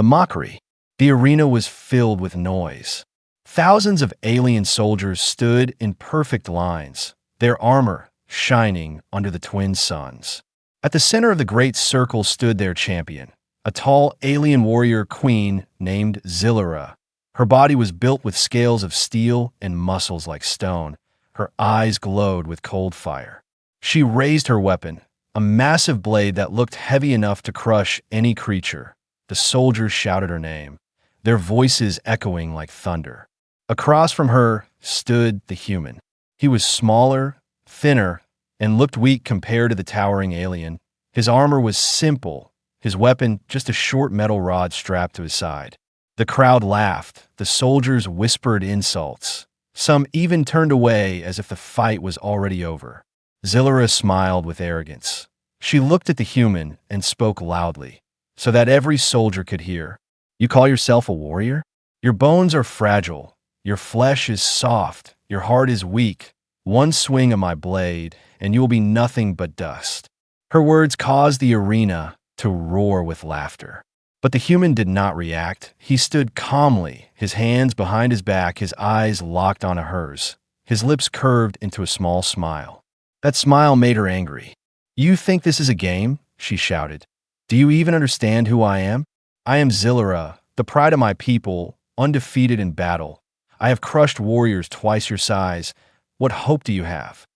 The mockery. The arena was filled with noise. Thousands of alien soldiers stood in perfect lines, their armor shining under the twin suns. At the center of the great circle stood their champion, a tall alien warrior queen named Zillara. Her body was built with scales of steel and muscles like stone. Her eyes glowed with cold fire. She raised her weapon, a massive blade that looked heavy enough to crush any creature. The soldiers shouted her name, their voices echoing like thunder. Across from her stood the human. He was smaller, thinner, and looked weak compared to the towering alien. His armor was simple, his weapon just a short metal rod strapped to his side. The crowd laughed, the soldiers whispered insults. Some even turned away as if the fight was already over. Zillara smiled with arrogance. She looked at the human and spoke loudly, so that every soldier could hear. "You call yourself a warrior? Your bones are fragile. Your flesh is soft. Your heart is weak. One swing of my blade, and you will be nothing but dust." Her words caused the arena to roar with laughter. But the human did not react. He stood calmly, his hands behind his back, his eyes locked onto hers. His lips curved into a small smile. That smile made her angry. "You think this is a game?" she shouted. "Do you even understand who I am? I am Zillara, the pride of my people, undefeated in battle. I have crushed warriors twice your size. What hope do you have?"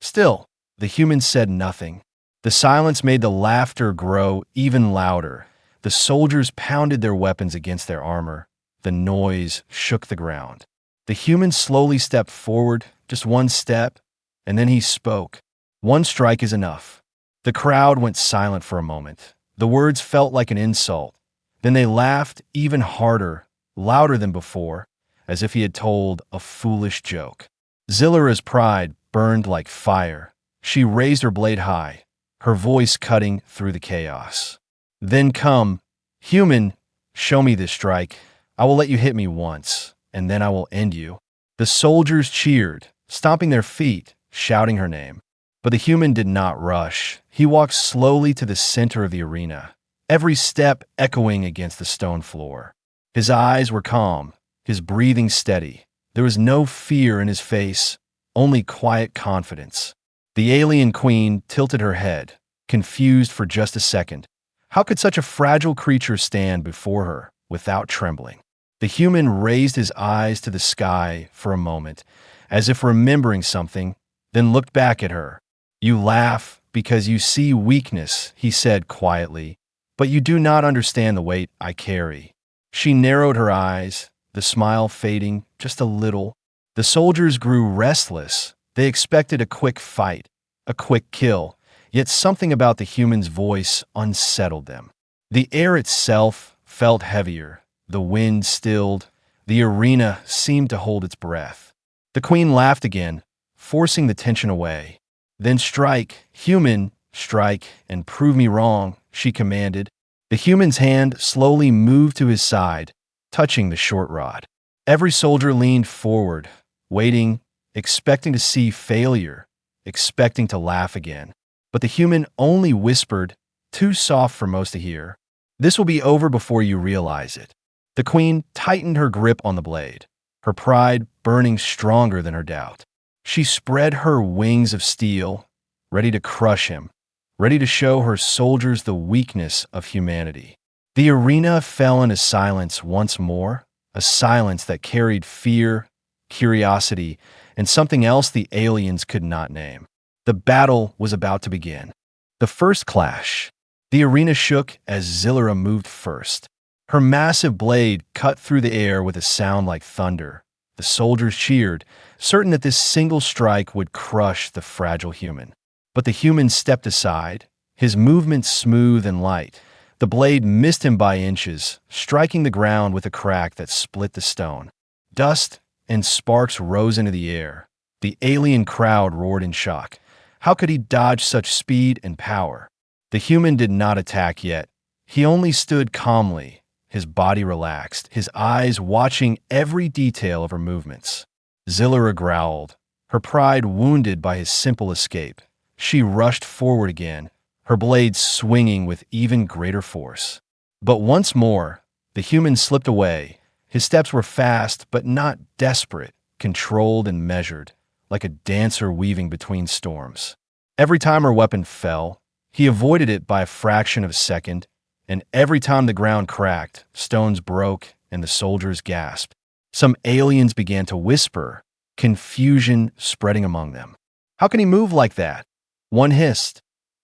Still, the human said nothing. The silence made the laughter grow even louder. The soldiers pounded their weapons against their armor. The noise shook the ground. The human slowly stepped forward, just one step, and then he spoke. "One strike is enough." The crowd went silent for a moment. The words felt like an insult. Then they laughed even harder, louder than before, as if he had told a foolish joke. Zillara's pride burned like fire. She raised her blade high, her voice cutting through the chaos. "Then come, human, show me this strike. I will let you hit me once, and then I will end you." The soldiers cheered, stomping their feet, shouting her name. But the human did not rush. He walked slowly to the center of the arena, every step echoing against the stone floor. His eyes were calm, his breathing steady. There was no fear in his face, only quiet confidence. The alien queen tilted her head, confused for just a second. How could such a fragile creature stand before her without trembling? The human raised his eyes to the sky for a moment, as if remembering something, then looked back at her. "You laugh because you see weakness," he said quietly, "but you do not understand the weight I carry." She narrowed her eyes, the smile fading just a little. The soldiers grew restless. They expected a quick fight, a quick kill, yet something about the human's voice unsettled them. The air itself felt heavier, the wind stilled, the arena seemed to hold its breath. The queen laughed again, forcing the tension away. "Then strike, human, strike, and prove me wrong," she commanded. The human's hand slowly moved to his side, touching the short rod. Every soldier leaned forward, waiting, expecting to see failure, expecting to laugh again. But the human only whispered, too soft for most to hear, "This will be over before you realize it." The queen tightened her grip on the blade, her pride burning stronger than her doubt. She spread her wings of steel, ready to crush him, ready to show her soldiers the weakness of humanity. The arena fell into silence once more, a silence that carried fear, curiosity, and something else the aliens could not name. The battle was about to begin. The first clash. The arena shook as Zillara moved first. Her massive blade cut through the air with a sound like thunder. The soldiers cheered, certain that this single strike would crush the fragile human. But the human stepped aside, his movements smooth and light. The blade missed him by inches, striking the ground with a crack that split the stone. Dust and sparks rose into the air. The alien crowd roared in shock. How could he dodge such speed and power? The human did not attack yet. He only stood calmly, his body relaxed, his eyes watching every detail of her movements. Zillara growled, her pride wounded by his simple escape. She rushed forward again, her blade swinging with even greater force. But once more, The human slipped away. His steps were fast, but not desperate, controlled and measured, like a dancer weaving between storms. Every time her weapon fell, he avoided it by a fraction of a second, and every time the ground cracked, stones broke, and the soldiers gasped. Some aliens began to whisper, confusion spreading among them. "How can he move like that?" One hissed.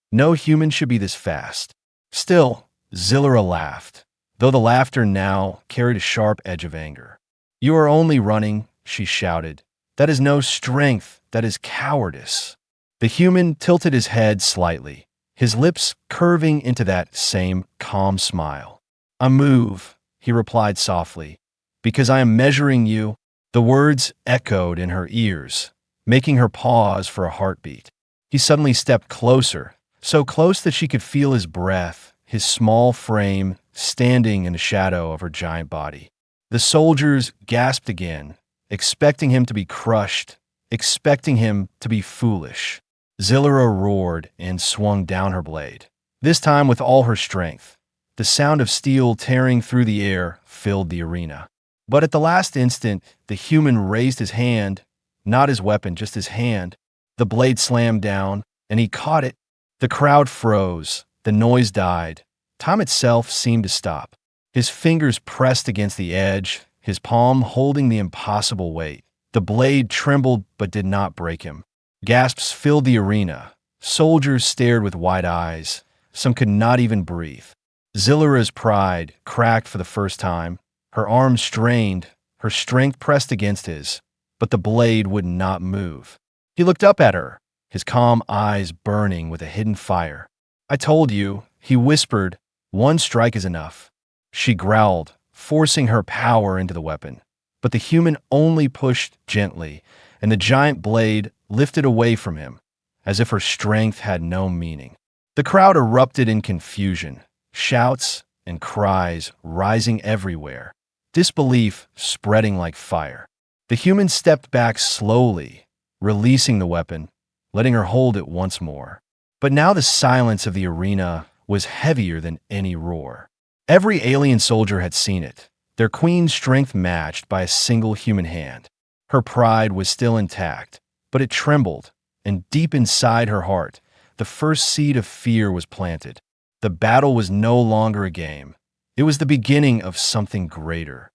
"No human should be this fast." Still, Zillera laughed, though the laughter now carried a sharp edge of anger. "You are only running," she shouted. "That is no strength, that is cowardice." The human tilted his head slightly, his lips curving into that same calm smile. "I move," he replied softly, "because I am measuring you." The words echoed in her ears, making her pause for a heartbeat. He suddenly stepped closer, so close that she could feel his breath, his small frame standing in the shadow of her giant body. The soldiers gasped again, expecting him to be crushed, expecting him to be foolish. Zillera roared and swung down her blade, this time with all her strength. The sound of steel tearing through the air filled the arena. But at the last instant, the human raised his hand, not his weapon, just his hand. The blade slammed down, and he caught it. The crowd froze. The noise died. Time itself seemed to stop. His fingers pressed against the edge, his palm holding the impossible weight. The blade trembled but did not break him. Gasps filled the arena. Soldiers stared with wide eyes. Some could not even breathe. Zillera's pride cracked for the first time. Her arms strained, her strength pressed against his, but the blade would not move. He looked up at her, his calm eyes burning with a hidden fire. "I told you," he whispered, "one strike is enough." She growled, forcing her power into the weapon. But the human only pushed gently, and the giant blade lifted away from him, as if her strength had no meaning. The crowd erupted in confusion, shouts and cries rising everywhere, disbelief spreading like fire. The human stepped back slowly, releasing the weapon, letting her hold it once more. But now the silence of the arena was heavier than any roar. Every alien soldier had seen it, their queen's strength matched by a single human hand. Her pride was still intact, but it trembled, and deep inside her heart, the first seed of fear was planted. The battle was no longer a game. It was the beginning of something greater.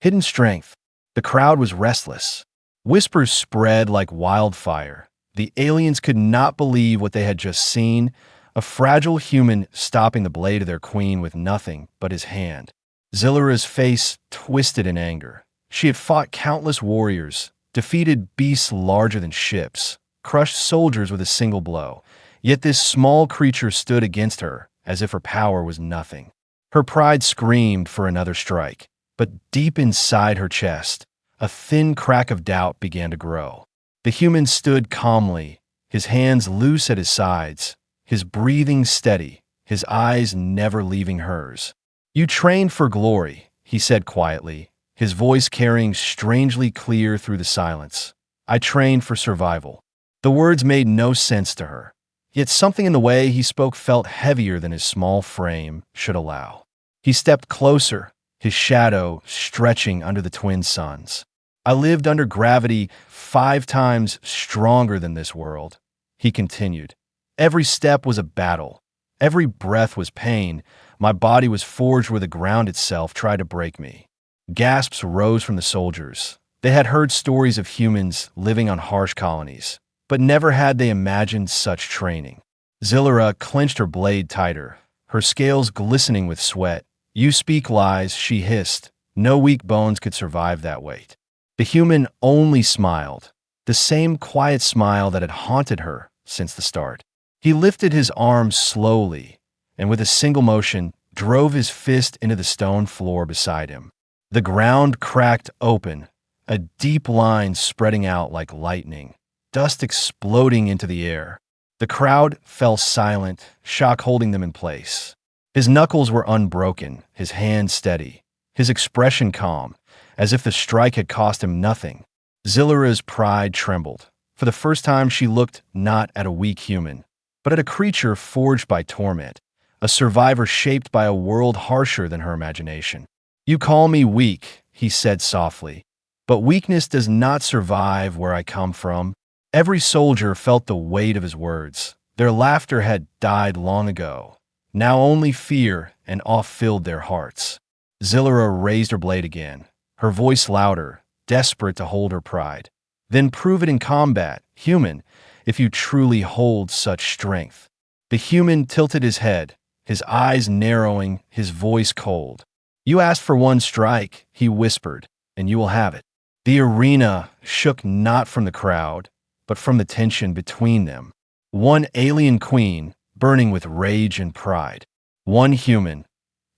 Hidden strength. The crowd was restless. Whispers spread like wildfire. The aliens could not believe what they had just seen, a fragile human stopping the blade of their queen with nothing but his hand. Zillera's face twisted in anger. She had fought countless warriors, defeated beasts larger than ships, crushed soldiers with a single blow. Yet this small creature stood against her as if her power was nothing. Her pride screamed for another strike, but deep inside her chest, a thin crack of doubt began to grow. The human stood calmly, his hands loose at his sides, his breathing steady, his eyes never leaving hers. "You trained for glory," he said quietly, his voice carrying strangely clear through the silence. "I trained for survival." The words made no sense to her, yet something in the way he spoke felt heavier than his small frame should allow. He stepped closer, his shadow stretching under the twin suns. "I lived under gravity 5 times stronger than this world," he continued. "Every step was a battle. Every breath was pain. My body was forged where the ground itself tried to break me." Gasps rose from the soldiers. They had heard stories of humans living on harsh colonies, but never had they imagined such training. Zillera clenched her blade tighter, her scales glistening with sweat. "You speak lies," she hissed. "No weak bones could survive that weight." The human only smiled, the same quiet smile that had haunted her since the start. He lifted his arms slowly, and with a single motion, drove his fist into the stone floor beside him. The ground cracked open, a deep line spreading out like lightning, dust exploding into the air. The crowd fell silent, shock holding them in place. His knuckles were unbroken, his hands steady, his expression calm, as if the strike had cost him nothing. Zillera's pride trembled. For the first time, she looked not at a weak human, but at a creature forged by torment, a survivor shaped by a world harsher than her imagination. "You call me weak," he said softly, "but weakness does not survive where I come from." Every soldier felt the weight of his words. Their laughter had died long ago. Now only fear and awe filled their hearts. Zillera raised her blade again, her voice louder, desperate to hold her pride. "Then prove it in combat, human, if you truly hold such strength." The human tilted his head, his eyes narrowing, his voice cold. "You asked for one strike," he whispered, "and you will have it." The arena shook not from the crowd, but from the tension between them. One alien queen, burning with rage and pride. One human,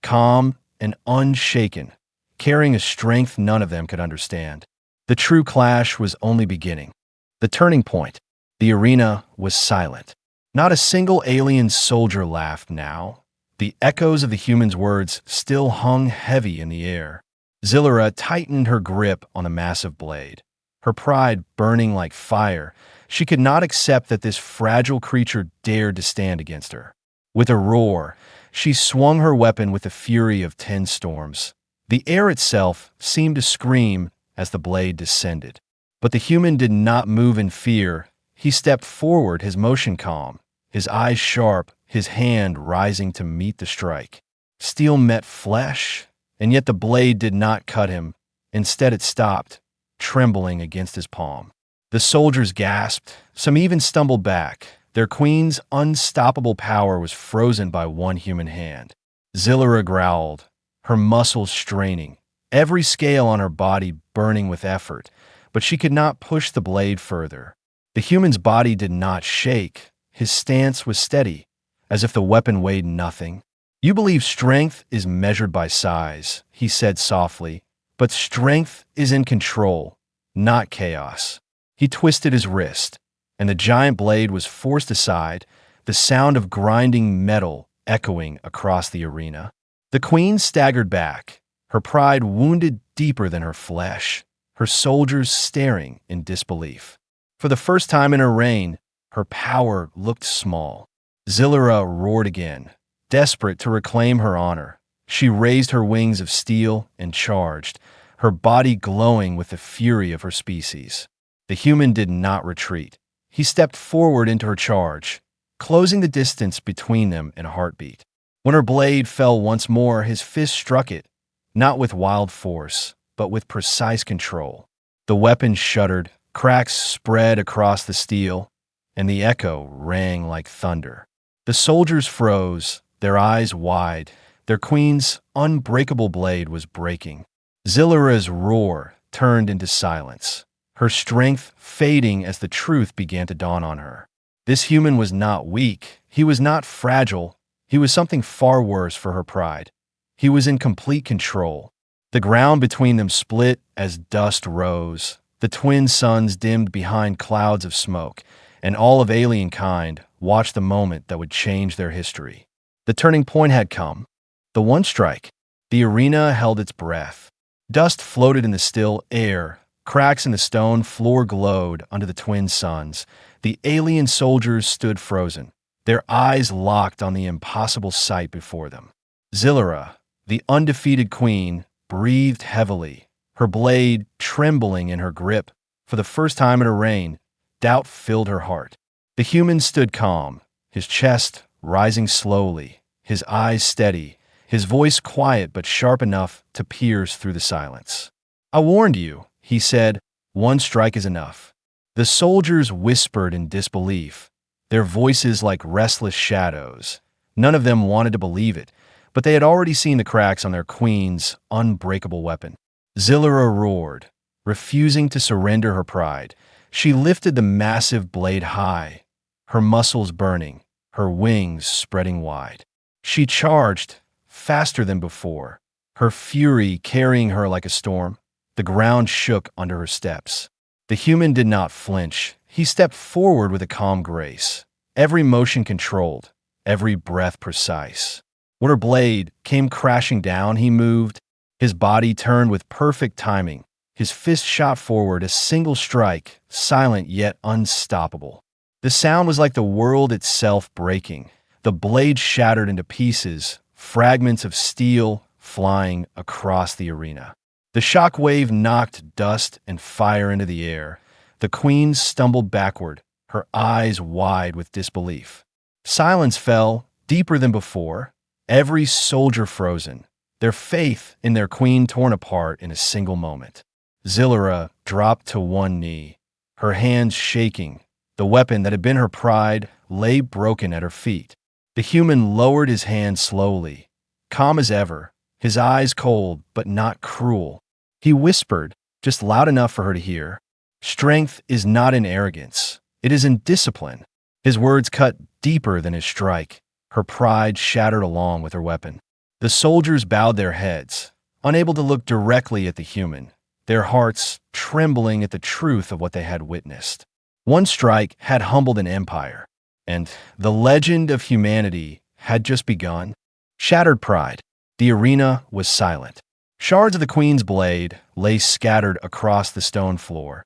calm and unshaken, carrying a strength none of them could understand. The true clash was only beginning. The turning point. The arena was silent. Not a single alien soldier laughed now. The echoes of the human's words still hung heavy in the air. Zillera tightened her grip on the massive blade. Her pride burning like fire, she could not accept that this fragile creature dared to stand against her. With a roar, she swung her weapon with the fury of 10 storms. The air itself seemed to scream as the blade descended. But the human did not move in fear. He stepped forward, his motion calm, his eyes sharp, his hand rising to meet the strike. Steel met flesh, and yet the blade did not cut him. Instead it stopped, trembling against his palm. The soldiers gasped, some even stumbled back. Their queen's unstoppable power was frozen by one human hand. Zillera growled, her muscles straining, every scale on her body burning with effort, but she could not push the blade further. The human's body did not shake. His stance was steady, as if the weapon weighed nothing. "You believe strength is measured by size," he said softly, "but strength is in control, not chaos." He twisted his wrist, and the giant blade was forced aside, the sound of grinding metal echoing across the arena. The queen staggered back, her pride wounded deeper than her flesh, her soldiers staring in disbelief. For the first time in her reign, her power looked small. Zillera roared again, desperate to reclaim her honor. She raised her wings of steel and charged, her body glowing with the fury of her species. The human did not retreat. He stepped forward into her charge, closing the distance between them in a heartbeat. When her blade fell once more, his fist struck it, not with wild force, but with precise control. The weapon shuddered, cracks spread across the steel, and the echo rang like thunder. The soldiers froze, their eyes wide. Their queen's unbreakable blade was breaking. Zillera's roar turned into silence, her strength fading as the truth began to dawn on her. This human was not weak. He was not fragile. He was something far worse for her pride. He was in complete control. The ground between them split as dust rose. The twin suns dimmed behind clouds of smoke, and all of alien kind watched the moment that would change their history. The turning point had come. The one strike. The arena held its breath. Dust floated in the still air. Cracks in the stone floor glowed under the twin suns. The alien soldiers stood frozen, their eyes locked on the impossible sight before them. Zillera, the undefeated queen, breathed heavily, her blade trembling in her grip. For the first time in her reign, doubt filled her heart. The human stood calm, his chest rising slowly, his eyes steady, his voice quiet but sharp enough to pierce through the silence. "I warned you," he said, "one strike is enough." The soldiers whispered in disbelief, their voices like restless shadows. None of them wanted to believe it, but they had already seen the cracks on their queen's unbreakable weapon. Zillera roared, refusing to surrender her pride. She lifted the massive blade high, her muscles burning, her wings spreading wide. She charged, faster than before, her fury carrying her like a storm. The ground shook under her steps. The human did not flinch. He stepped forward with a calm grace, every motion controlled, every breath precise. When her blade came crashing down, he moved. His body turned with perfect timing. His fist shot forward, a single strike, silent yet unstoppable. The sound was like the world itself breaking. The blade shattered into pieces, fragments of steel flying across the arena. The shock wave knocked dust and fire into the air. The queen stumbled backward, her eyes wide with disbelief. Silence fell, deeper than before, every soldier frozen, their faith in their queen torn apart in a single moment. Zillera dropped to one knee, her hands shaking. The weapon that had been her pride lay broken at her feet. The human lowered his hand slowly, calm as ever, his eyes cold but not cruel. He whispered, just loud enough for her to hear, "Strength is not in arrogance. It is in discipline." His words cut deeper than his strike. Her pride shattered along with her weapon. The soldiers bowed their heads, unable to look directly at the human, their hearts trembling at the truth of what they had witnessed. One strike had humbled an empire, and the legend of humanity had just begun. Shattered pride. The arena was silent. Shards of the queen's blade lay scattered across the stone floor,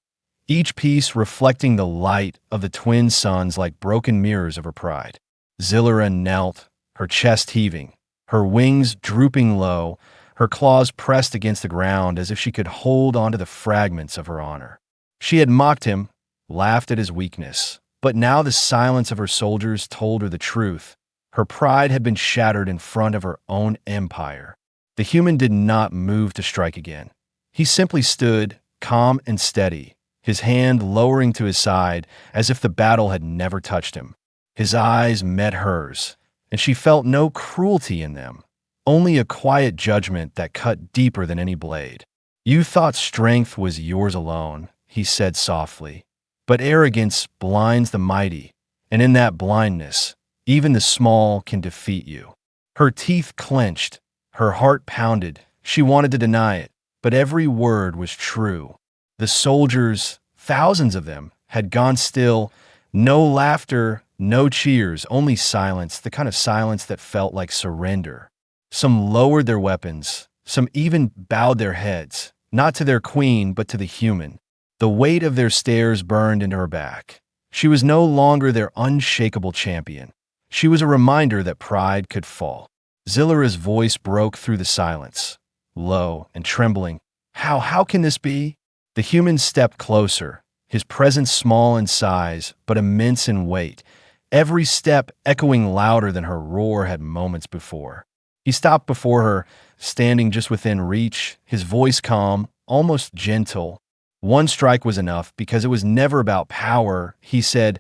each piece reflecting the light of the twin suns like broken mirrors of her pride. Zillera knelt, her chest heaving, her wings drooping low, her claws pressed against the ground as if she could hold onto the fragments of her honor. She had mocked him, laughed at his weakness, but now the silence of her soldiers told her the truth. Her pride had been shattered in front of her own empire. The human did not move to strike again. He simply stood, calm and steady, his hand lowering to his side as if the battle had never touched him. His eyes met hers, and she felt no cruelty in them, only a quiet judgment that cut deeper than any blade. "You thought strength was yours alone," he said softly, "but arrogance blinds the mighty, and in that blindness, even the small can defeat you." Her teeth clenched, her heart pounded. She wanted to deny it, but every word was true. The soldiers, thousands of them, had gone still. No laughter, no cheers, only silence, the kind of silence that felt like surrender. Some lowered their weapons, some even bowed their heads, not to their queen, but to the human. The weight of their stares burned into her back. She was no longer their unshakable champion. She was a reminder that pride could fall. Zillera's voice broke through the silence, low and trembling. How can this be?" The human stepped closer, his presence small in size, but immense in weight, every step echoing louder than her roar had moments before. He stopped before her, standing just within reach, his voice calm, almost gentle. One strike was enough because it was never about power, he said.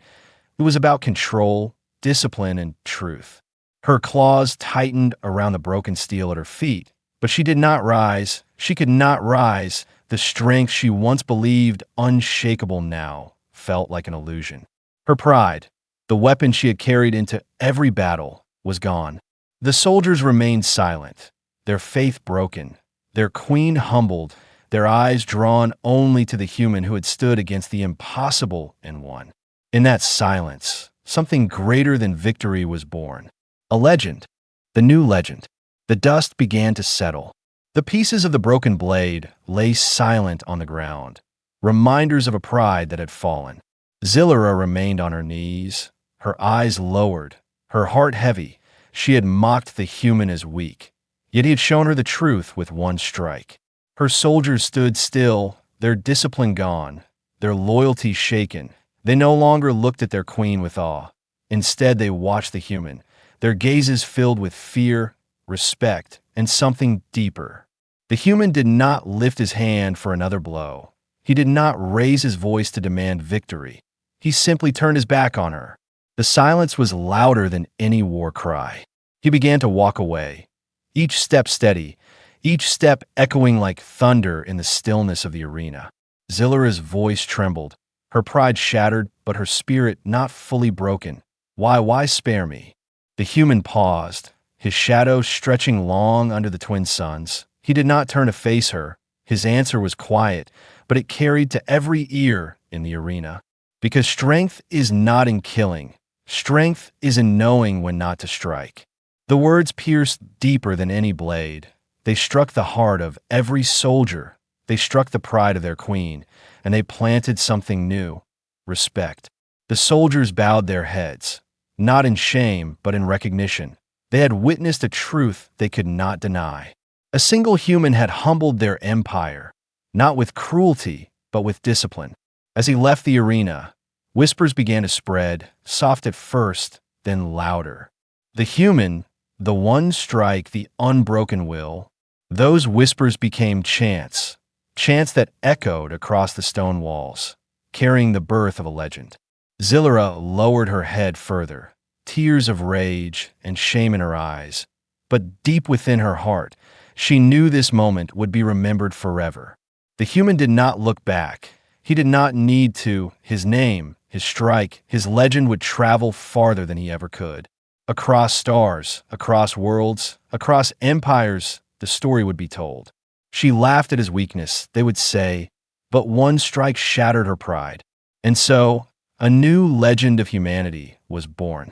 It was about control, discipline, and truth. Her claws tightened around the broken steel at her feet, but she did not rise. She could not rise. The strength she once believed unshakable now felt like an illusion. Her pride, the weapon she had carried into every battle, was gone. The soldiers remained silent, their faith broken, their queen humbled, their eyes drawn only to the human who had stood against the impossible and won. In that silence, something greater than victory was born. A legend, the new legend. The dust began to settle. The pieces of the broken blade lay silent on the ground, reminders of a pride that had fallen. Zillera remained on her knees, her eyes lowered, her heart heavy. She had mocked the human as weak, yet he had shown her the truth with one strike. Her soldiers stood still, their discipline gone, their loyalty shaken. They no longer looked at their queen with awe. Instead, they watched the human, their gazes filled with fear, respect, and something deeper. The human did not lift his hand for another blow. He did not raise his voice to demand victory. He simply turned his back on her. The silence was louder than any war cry. He began to walk away, each step steady, each step echoing like thunder in the stillness of the arena. Zillera's voice trembled, her pride shattered, but her spirit not fully broken. Why spare me?" The human paused, his shadow stretching long under the twin suns. He did not turn to face her. His answer was quiet, but it carried to every ear in the arena. "Because strength is not in killing. Strength is in knowing when not to strike." The words pierced deeper than any blade. They struck the heart of every soldier. They struck the pride of their queen, and they planted something new: respect. The soldiers bowed their heads, not in shame, but in recognition. They had witnessed a truth they could not deny. A single human had humbled their empire, not with cruelty, but with discipline. As he left the arena, whispers began to spread, soft at first, then louder. The human, the one strike, the unbroken will. Those whispers became chants, chants that echoed across the stone walls, carrying the birth of a legend. Zillera lowered her head further, tears of rage and shame in her eyes. But deep within her heart, she knew this moment would be remembered forever. The human did not look back. He did not need to. His name, his strike, his legend would travel farther than he ever could. Across stars, across worlds, across empires, the story would be told. She laughed at his weakness, they would say, but one strike shattered her pride. And so, a new legend of humanity was born.